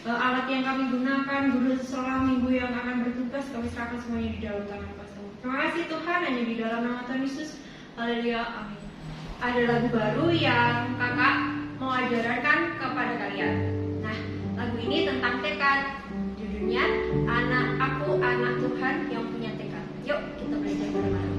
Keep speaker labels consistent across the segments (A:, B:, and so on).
A: alat yang kami gunakan, guru sekolah minggu yang akan bertugas, kami serahkan semuanya di dalam tangan Pastor. Terima kasih Tuhan, hanya di dalam nama Tuhan Yesus. Haleluya, amin. Ada lagu baru yang kakak mau ajarkan kepada kalian. Nah, lagu ini tentang tekad. Judulnya Aku Anak Tuhan yang Punya Tekad. Yuk kita belajar bareng-bareng.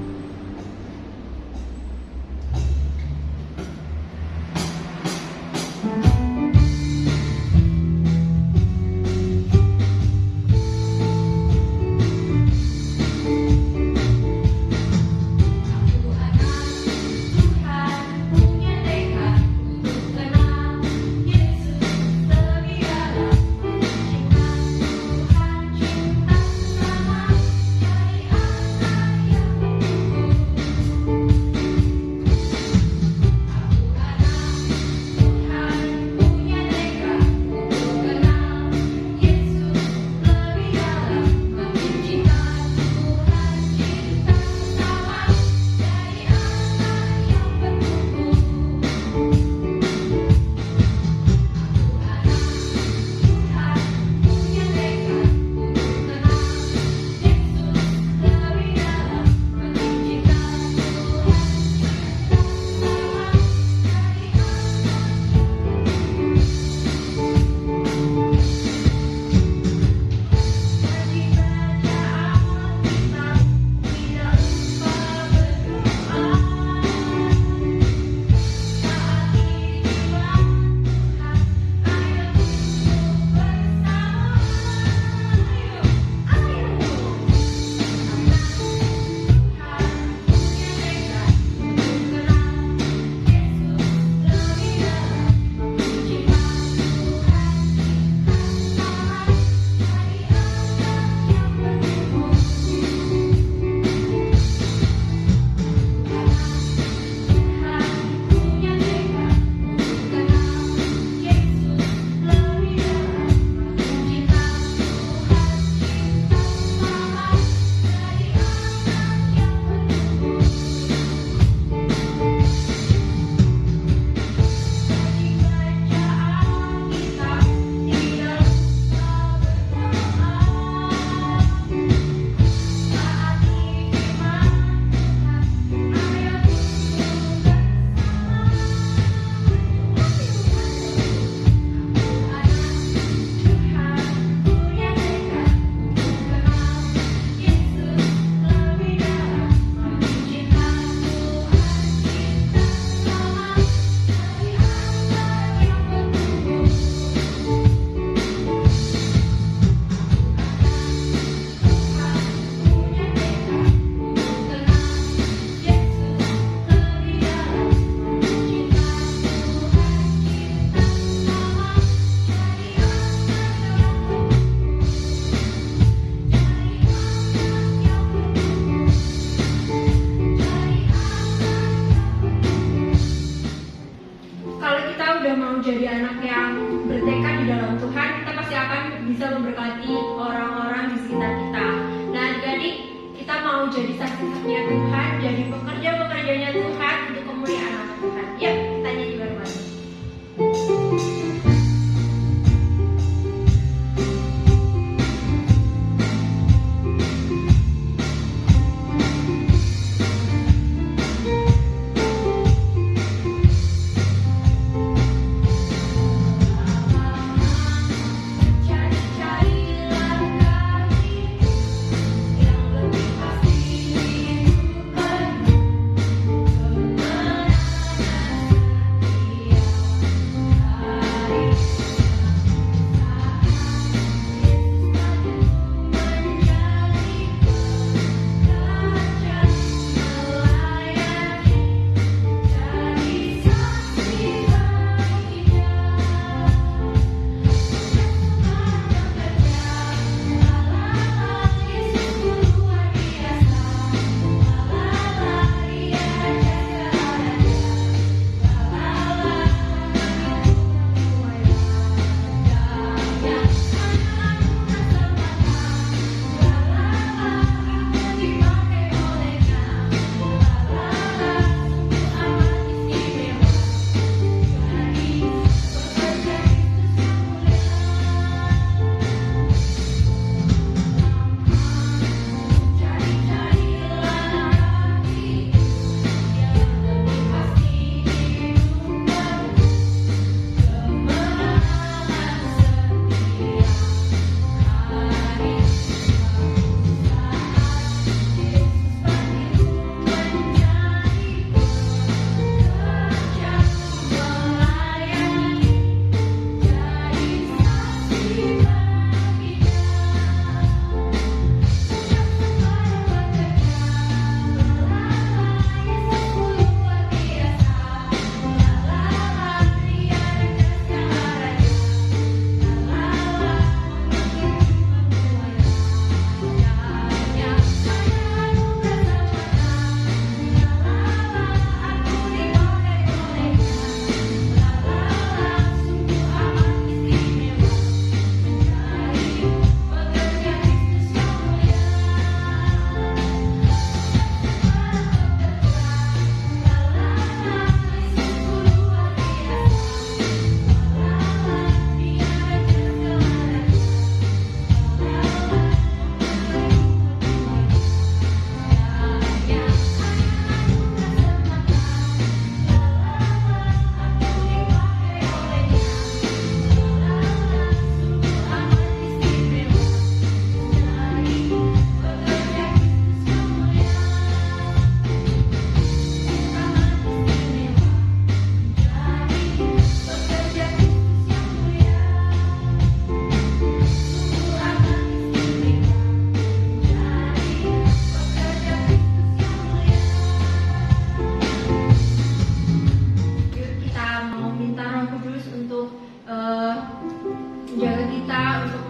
A: Jadi anak yang bertekad di dalam Tuhan, kita pasti akan bisa memberkati orang-orang di sekitar kita. Nah, jadi kita mau jadi saksi-saksinya Tuhan, jadi pekerja-pekerjanya Tuhan untuk kemuliaan nama Tuhan. Yuk, kita nyanyi bareng-bareng.
B: Cari langkah yang lebih pasti.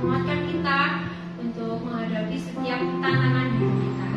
A: menguatkan kita untuk menghadapi setiap tantangan hidup kita.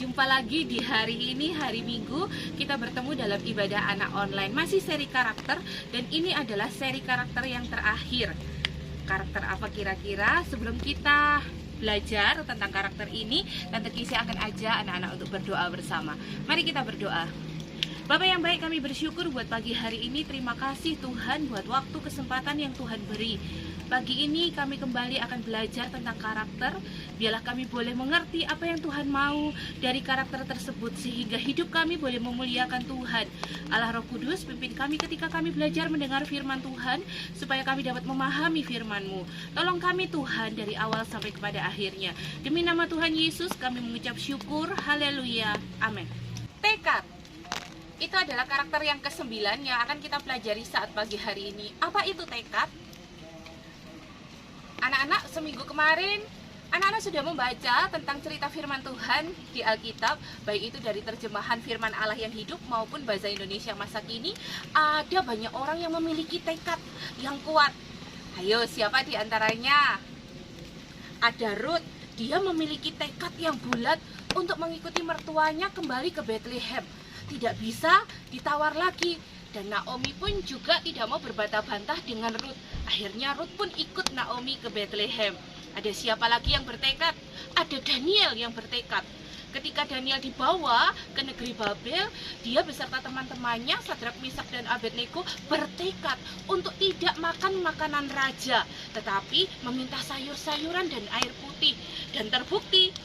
B: Jumpa lagi di hari ini, hari Minggu. Kita bertemu dalam ibadah anak online. Masih seri karakter, dan ini adalah seri karakter yang terakhir. Karakter apa kira-kira? Sebelum kita belajar tentang karakter ini, Tante Kisi akan ajak anak-anak untuk berdoa bersama. Mari kita berdoa. Bapak yang baik, kami bersyukur buat pagi hari ini. Terima kasih Tuhan buat waktu kesempatan yang Tuhan beri. Pagi ini kami kembali akan belajar tentang karakter. Biarlah kami boleh mengerti apa yang Tuhan mau dari karakter tersebut, sehingga hidup kami boleh memuliakan Tuhan. Allah Roh Kudus, pimpin kami ketika kami belajar mendengar firman Tuhan, supaya kami dapat memahami firman-Mu. Tolong kami Tuhan dari awal sampai kepada akhirnya. Demi nama Tuhan Yesus kami mengucap syukur. Haleluya. Amin. Tekad. Itu adalah karakter yang ke-9 yang akan kita pelajari saat pagi hari ini. Apa itu tekad? Anak-anak, seminggu kemarin anak-anak sudah membaca tentang cerita firman Tuhan di Alkitab, baik itu dari terjemahan firman Allah yang hidup maupun bahasa Indonesia masa kini. Ada banyak orang yang memiliki tekad yang kuat. Ayo, siapa di antaranya? Ada Ruth, dia memiliki tekad yang bulat untuk mengikuti mertuanya kembali ke Bethlehem. Tidak bisa ditawar lagi. Dan Naomi pun juga tidak mau berbantah-bantah dengan Ruth. Akhirnya Ruth pun ikut Naomi ke Bethlehem. Ada siapa lagi yang bertekad? Ada Daniel yang bertekad. Ketika Daniel dibawa ke negeri Babel, dia beserta teman-temannya Sadrak, Mesak, dan Abednego bertekad untuk tidak makan makanan raja, tetapi meminta sayur-sayuran dan air putih. Dan terbukti,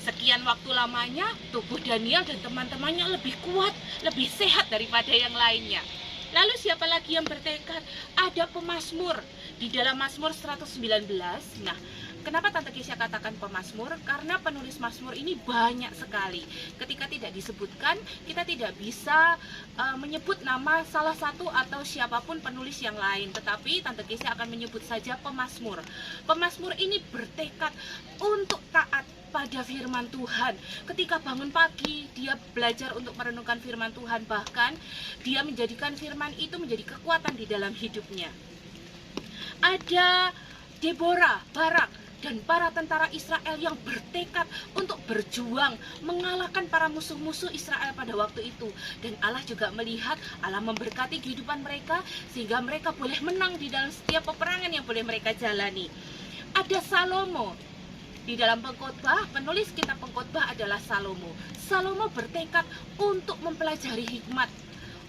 B: sekian waktu lamanya tubuh Daniel dan teman-temannya lebih kuat, lebih sehat daripada yang lainnya. Lalu siapa lagi yang bertekad? Ada pemazmur. Di dalam Mazmur 119. Nah, kenapa Tante Kesia katakan pemazmur? Karena penulis Mazmur ini banyak sekali. Ketika tidak disebutkan, kita tidak bisa menyebut nama salah satu atau siapapun penulis yang lain. Tetapi Tante Kesia akan menyebut saja pemazmur. Pemazmur ini bertekad untuk taat pada firman Tuhan. Ketika bangun pagi, dia belajar untuk merenungkan firman Tuhan. Bahkan dia menjadikan firman itu menjadi kekuatan di dalam hidupnya. Ada Deborah, Barak, dan para tentara Israel yang bertekad untuk berjuang mengalahkan para musuh-musuh Israel pada waktu itu. Dan Allah juga melihat, Allah memberkati kehidupan mereka sehingga mereka boleh menang di dalam setiap peperangan yang boleh mereka jalani. Ada Salomo. Di dalam Pengkhotbah, penulis kitab Pengkhotbah adalah Salomo. Salomo bertekad untuk mempelajari hikmat,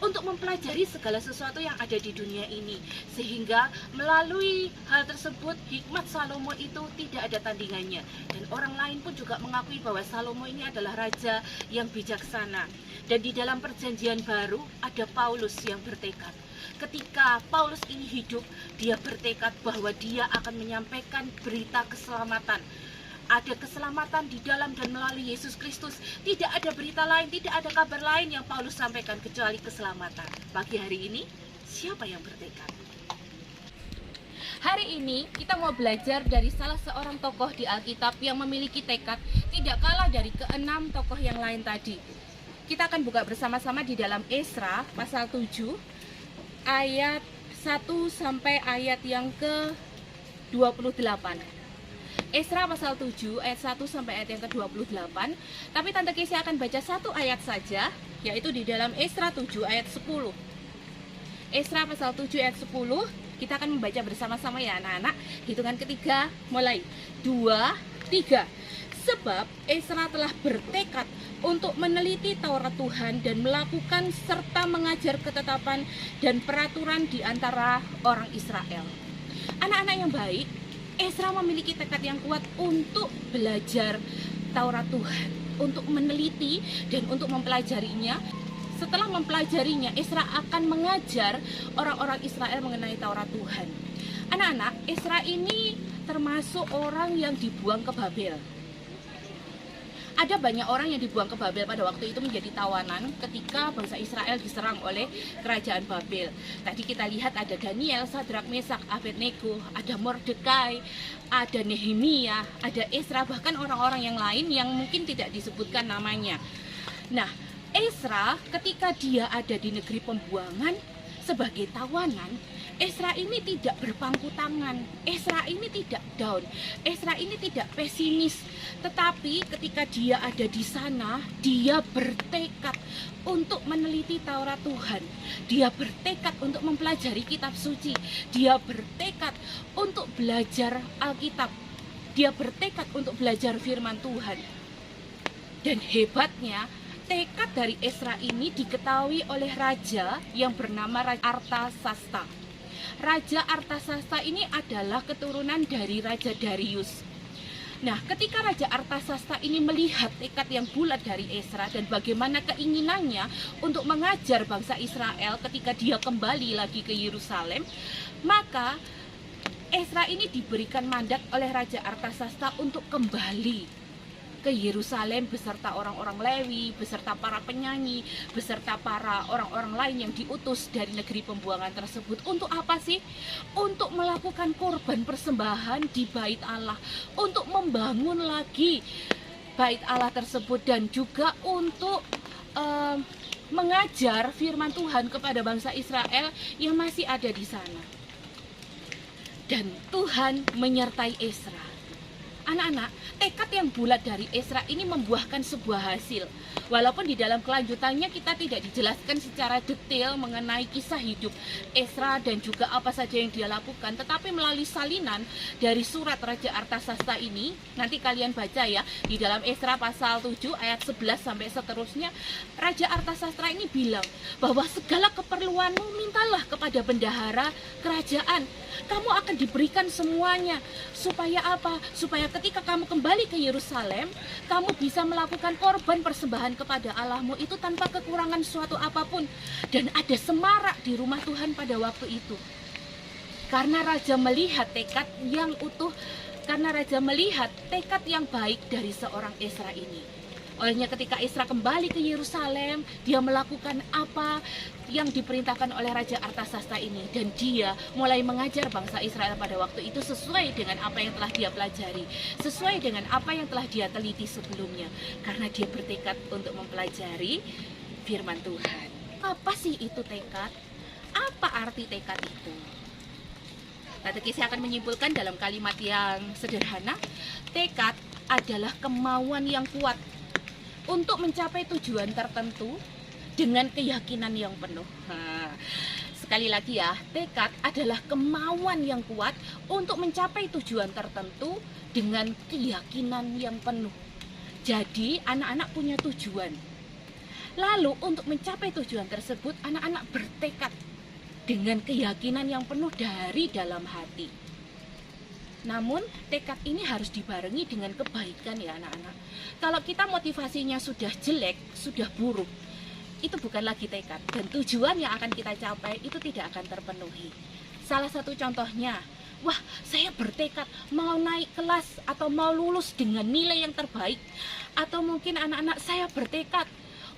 B: untuk mempelajari segala sesuatu yang ada di dunia ini, sehingga melalui hal tersebut hikmat Salomo itu tidak ada tandingannya. Dan orang lain pun juga mengakui bahwa Salomo ini adalah raja yang bijaksana. Dan di dalam perjanjian baru ada Paulus yang bertekad. Ketika Paulus ini hidup, dia bertekad bahwa dia akan menyampaikan berita keselamatan. Ada keselamatan di dalam dan melalui Yesus Kristus. Tidak ada berita lain, tidak ada kabar lain yang Paulus sampaikan kecuali keselamatan. Pagi hari ini, siapa yang bertekad? Hari ini kita mau belajar dari salah seorang tokoh di Alkitab yang memiliki tekad tidak kalah dari ke-6 tokoh yang lain tadi. Kita akan buka bersama-sama di dalam Esra pasal 7 ayat 1 sampai ayat yang ke-28. Esra pasal 7 ayat 1 sampai ayat yang ke-28. Tapi Tante Kesia akan baca satu ayat saja, yaitu di dalam Esra 7 ayat 10. Esra pasal 7 ayat 10. Kita akan membaca bersama-sama ya anak-anak. Hitungan ketiga mulai 2, 3. Sebab Esra telah bertekad untuk meneliti Taurat Tuhan dan melakukan serta mengajar ketetapan dan peraturan di antara orang Israel. Anak-anak yang baik, Esra memiliki tekad yang kuat untuk belajar Taurat Tuhan, untuk meneliti dan untuk mempelajarinya. Setelah mempelajarinya, Esra akan mengajar orang-orang Israel mengenai Taurat Tuhan. Anak-anak, Esra ini termasuk orang yang dibuang ke Babel. Ada banyak orang yang dibuang ke Babel pada waktu itu menjadi tawanan ketika bangsa Israel diserang oleh kerajaan Babel. Tadi kita lihat ada Daniel, Sadrak, Mesak, Abednego, ada Mordekai, ada Nehemia, ada Esra, bahkan orang-orang yang lain yang mungkin tidak disebutkan namanya. Nah, Esra ketika dia ada di negeri pembuangan sebagai tawanan, Esra ini tidak berpangku tangan, Esra ini tidak down, Esra ini tidak pesimis. Tetapi ketika dia ada di sana, dia bertekad untuk meneliti Taurat Tuhan. Dia bertekad untuk mempelajari kitab suci. Dia bertekad untuk belajar Alkitab. Dia bertekad untuk belajar firman Tuhan. Dan hebatnya, tekad dari Esra ini diketahui oleh raja yang bernama Raja Artasasta. Raja Artasasta ini adalah keturunan dari Raja Darius. Nah, ketika Raja Artasasta ini melihat tekad yang bulat dari Ezra dan bagaimana keinginannya untuk mengajar bangsa Israel ketika dia kembali lagi ke Yerusalem, maka Ezra ini diberikan mandat oleh Raja Artasasta untuk kembali ke Yerusalem beserta orang-orang Lewi, beserta para penyanyi, beserta para orang-orang lain yang diutus dari negeri pembuangan tersebut. Untuk apa sih? Untuk melakukan korban persembahan di bait Allah, untuk membangun lagi bait Allah tersebut, dan juga untuk mengajar firman Tuhan kepada bangsa Israel yang masih ada di sana. Dan Tuhan menyertai Ezra. Anak-anak, tekad yang bulat dari Ezra ini membuahkan sebuah hasil. Walaupun di dalam kelanjutannya kita tidak dijelaskan secara detail mengenai kisah hidup Ezra dan juga apa saja yang dia lakukan, tetapi melalui salinan dari surat Raja Artasasta ini, nanti kalian baca ya, di dalam Ezra pasal 7 ayat 11 sampai seterusnya, Raja Artasasta ini bilang bahwa segala keperluanmu mintalah kepada bendahara kerajaan. Kamu akan diberikan semuanya. Supaya apa? Supaya ketika kamu kembali ke Yerusalem, kamu bisa melakukan korban persembahan kepada Allahmu itu tanpa kekurangan suatu apapun. Dan ada semarak di rumah Tuhan pada waktu itu. Karena Raja melihat tekad yang utuh, karena Raja melihat tekad yang baik dari seorang Ezra ini. Olehnya ketika Ezra kembali ke Yerusalem, dia melakukan apa yang diperintahkan oleh Raja Artasasta ini, dan dia mulai mengajar bangsa Israel pada waktu itu sesuai dengan apa yang telah dia pelajari, sesuai dengan apa yang telah dia teliti sebelumnya, karena dia bertekad untuk mempelajari firman Tuhan. Apa sih itu tekad? Apa arti tekad itu? Nanti saya akan menyimpulkan dalam kalimat yang sederhana. Tekad adalah kemauan yang kuat untuk mencapai tujuan tertentu dengan keyakinan yang penuh. Sekali lagi ya, tekad adalah kemauan yang kuat untuk mencapai tujuan tertentu dengan keyakinan yang penuh. Jadi anak-anak punya tujuan. Lalu untuk mencapai tujuan tersebut, anak-anak bertekad dengan keyakinan yang penuh dari dalam hati. Namun tekad ini harus dibarengi dengan kebaikan ya anak-anak. Kalau kita motivasinya sudah jelek, sudah buruk, itu bukan lagi tekad. Dan tujuan yang akan kita capai itu tidak akan terpenuhi. Salah satu contohnya, wah saya bertekad mau naik kelas atau mau lulus dengan nilai yang terbaik. Atau mungkin anak-anak saya bertekad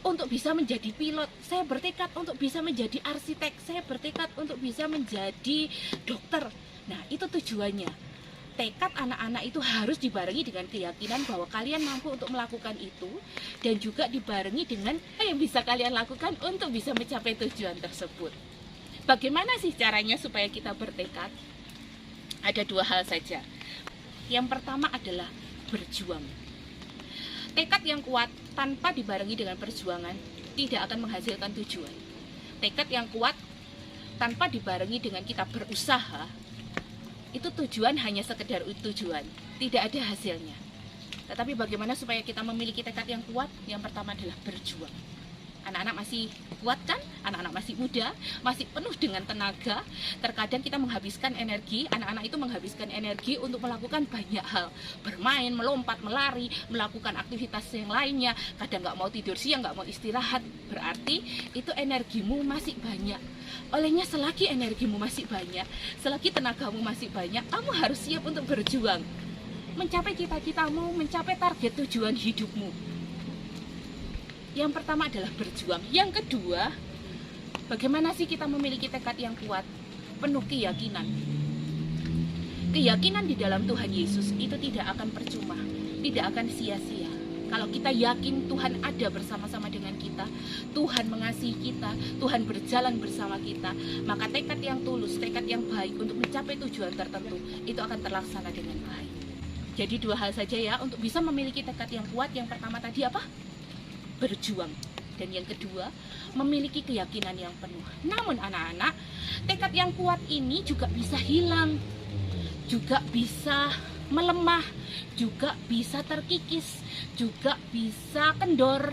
B: untuk bisa menjadi pilot, saya bertekad untuk bisa menjadi arsitek, saya bertekad untuk bisa menjadi dokter. Nah itu tujuannya. Tekad anak-anak itu harus dibarengi dengan keyakinan bahwa kalian mampu untuk melakukan itu, dan juga dibarengi dengan apa yang bisa kalian lakukan untuk bisa mencapai tujuan tersebut. Bagaimana sih caranya supaya kita bertekad? Ada dua hal saja. Yang pertama adalah berjuang. Tekad yang kuat tanpa dibarengi dengan perjuangan tidak akan menghasilkan tujuan. Tekad yang kuat tanpa dibarengi dengan kita berusaha, itu tujuan hanya sekedar tujuan, tidak ada hasilnya. Tetapi bagaimana supaya kita memiliki tekad yang kuat? Yang pertama adalah berjuang. Anak-anak masih kuat kan? Anak-anak masih muda, masih penuh dengan tenaga. Terkadang kita menghabiskan energi, anak-anak itu menghabiskan energi untuk melakukan banyak hal. Bermain, melompat, melari, melakukan aktivitas yang lainnya. Kadang nggak mau tidur siang, nggak mau istirahat. Berarti itu energimu masih banyak. Olehnya selagi energimu masih banyak, selagi tenagamu masih banyak, kamu harus siap untuk berjuang. Mencapai cita-citamu, mencapai target tujuan hidupmu. Yang pertama adalah berjuang. Yang kedua, bagaimana sih kita memiliki tekad yang kuat? Penuh keyakinan. Keyakinan di dalam Tuhan Yesus itu tidak akan percuma, tidak akan sia-sia. Kalau kita yakin Tuhan ada bersama-sama dengan kita, Tuhan mengasihi kita, Tuhan berjalan bersama kita, maka tekad yang tulus, tekad yang baik untuk mencapai tujuan tertentu, itu akan terlaksana dengan baik. Jadi dua hal saja ya, untuk bisa memiliki tekad yang kuat. Yang pertama tadi apa? Berjuang. Dan yang kedua, memiliki keyakinan yang penuh. Namun anak-anak, tekad yang kuat ini juga bisa hilang, juga bisa melemah, juga bisa terkikis, juga bisa kendor.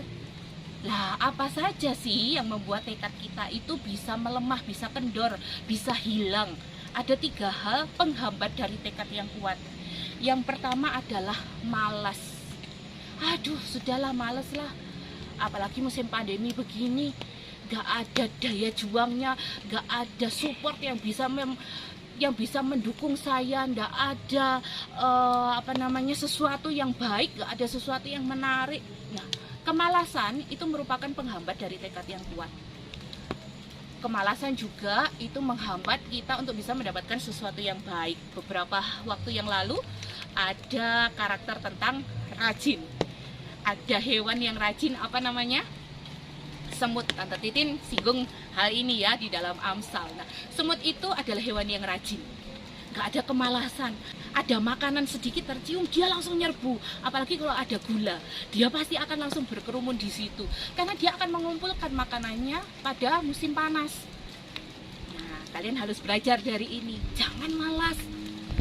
B: Lah, apa saja sih yang membuat tekad kita itu bisa melemah, bisa kendor, bisa hilang? ada 3 hal penghambat dari tekad yang kuat. Yang pertama adalah malas. Aduh, sudahlah, males lah. Apalagi musim pandemi begini, gak ada daya juangnya, gak ada support yang bisa mendukung saya, gak ada sesuatu yang baik, gak ada sesuatu yang menarik. Nah, kemalasan itu merupakan penghambat dari tekad yang kuat. Kemalasan juga itu menghambat kita untuk bisa mendapatkan sesuatu yang baik. Beberapa waktu yang lalu ada karakter tentang rajin. Ada hewan yang rajin, semut. Tante Titin singgung hal ini ya di dalam Amsal. Nah, semut itu adalah hewan yang rajin, gak ada kemalasan. Ada makanan sedikit tercium, dia langsung nyerbu. Apalagi kalau ada gula, dia pasti akan langsung berkerumun di situ, karena dia akan mengumpulkan makanannya pada musim panas. Nah, kalian harus belajar dari ini. Jangan malas.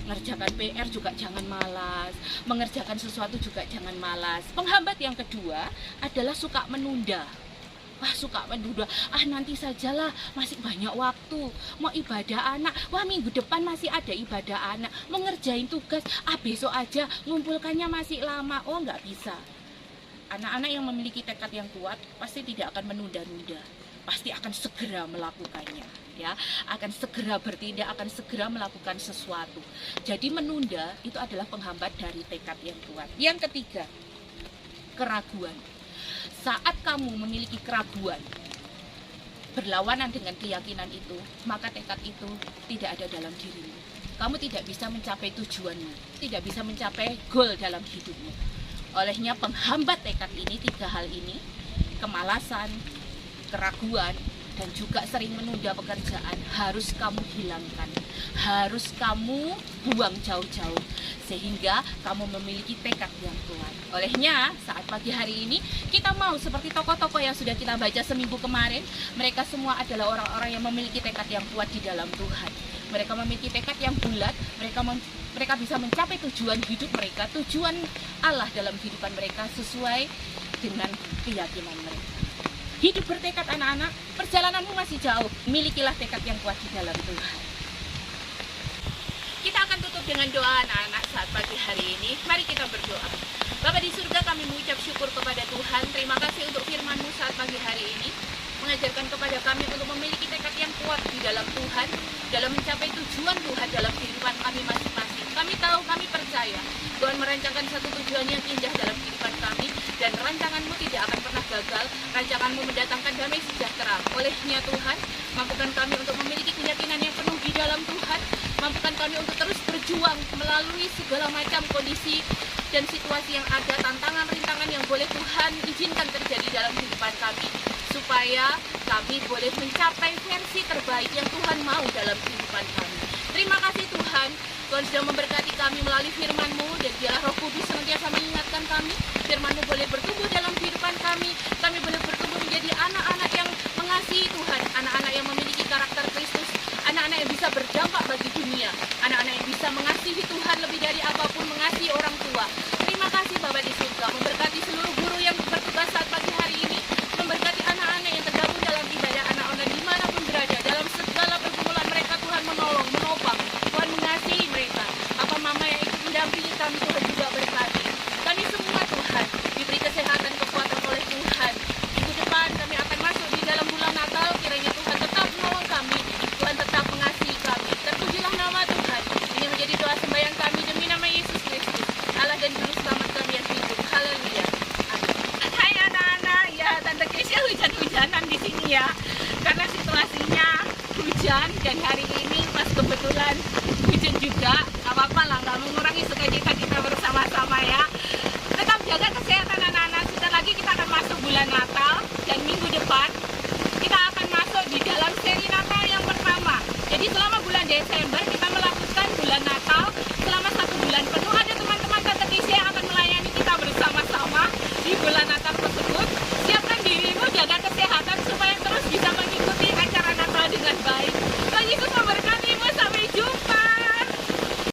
B: Mengerjakan PR juga jangan malas, mengerjakan sesuatu juga jangan malas. Penghambat yang kedua adalah suka menunda. Suka menunda, nanti sajalah, masih banyak waktu. Mau ibadah anak, minggu depan masih ada ibadah anak. Mengerjain tugas, besok aja, ngumpulkannya masih lama. Nggak bisa. Anak-anak yang memiliki tekad yang kuat pasti tidak akan menunda-nunda, pasti akan segera melakukannya, ya, akan segera bertindak, akan segera melakukan sesuatu. Jadi menunda itu adalah penghambat dari tekad yang kuat. Yang ketiga, keraguan. Saat kamu memiliki keraguan berlawanan dengan keyakinan itu, maka tekad itu tidak ada dalam dirimu. Kamu tidak bisa mencapai tujuanmu, tidak bisa mencapai goal dalam hidupmu. Olehnya penghambat tekad ini, 3 hal ini, kemalasan, keraguan, dan juga sering menunda pekerjaan, harus kamu hilangkan, harus kamu buang jauh-jauh, sehingga kamu memiliki tekad yang kuat. Olehnya saat pagi hari ini kita mau seperti tokoh-tokoh yang sudah kita baca seminggu kemarin, mereka semua adalah orang-orang yang memiliki tekad yang kuat di dalam Tuhan. Mereka memiliki tekad yang bulat, mereka bisa mencapai tujuan hidup mereka, tujuan Allah dalam kehidupan mereka sesuai dengan keyakinan mereka. Hidup bertekad anak-anak, perjalananmu masih jauh, milikilah tekad yang kuat di dalam Tuhan. Kita akan tutup dengan doa anak-anak saat pagi hari ini. Mari kita berdoa. Bapa di surga, kami mengucap syukur kepada Tuhan. Terima kasih untuk firman-Mu saat pagi hari ini, mengajarkan kepada kami untuk memiliki tekad yang kuat di dalam Tuhan, dalam mencapai tujuan Tuhan dalam kehidupan kami masing-masing. Kami tahu, kami percaya Tuhan merancangkan satu tujuan yang indah dalam kehidupan kami, dan rancangan-Mu tidak akan pernah gagal. Rancangan-Mu mendatangkan damai sejahtera. Olehnya Tuhan, mampukan kami untuk memiliki keyakinan yang penuh di dalam Tuhan. Mampukan kami untuk terus berjuang melalui segala macam kondisi dan situasi yang ada, tantangan-rintangan yang boleh Tuhan izinkan terjadi dalam kehidupan kami, supaya kami boleh mencapai versi terbaik yang Tuhan mau dalam kehidupan kami. Terima kasih Tuhan, Tuhan sudah memberkati kami melalui firman-Mu, dan biarlah Roh Kudus senantiasa mengingatkan kami. Firman-Mu boleh bertumbuh dalam kehidupan kami boleh bertumbuh menjadi anak-anak yang mengasihi Tuhan, anak-anak yang memiliki karakter Kristus, anak-anak yang bisa berdampak bagi dunia, anak-anak yang bisa mengasihi Tuhan lebih dari apapun mengasihi orang tua. Terima kasih Bapa di surga, memberkati seluruh guru yang bertugas saat pagi hari ini, memberkati anak-anak yang tergabung dalam ibadah anak online dimanapun berada, dalam segala pergumulan mereka Tuhan menolong, menopang, Tuhan mengasihi mereka. Apa mama yang ikut mendampingi kami, Tuhan juga berkati. Kami semua Tuhan diberi kesehatan, kekuatan oleh Tuhan. Minggu depan kami akan masuk di dalam bulan Natal, kiranya Tuhan tetap menolong kami, Tuhan tetap mengasihi kami. Terpujilah nama Tuhan. Ini menjadi doa sembahyang kami demi nama Yesus Kristus, Allah dan Juru Selamat kami yang hidup. Haleluya. Amin. Hai anak-anak, ya Tante Kesia hujan-hujanan di sini ya, karena situasinya hujan, dan hari ini pas kebetulan hujan juga. Gak apa-apa lah, gak mengurangi sukacita kita bersama-sama ya. Tetap jaga kesehatan anak-anak. Sebentar lagi kita akan masuk bulan Natal, dan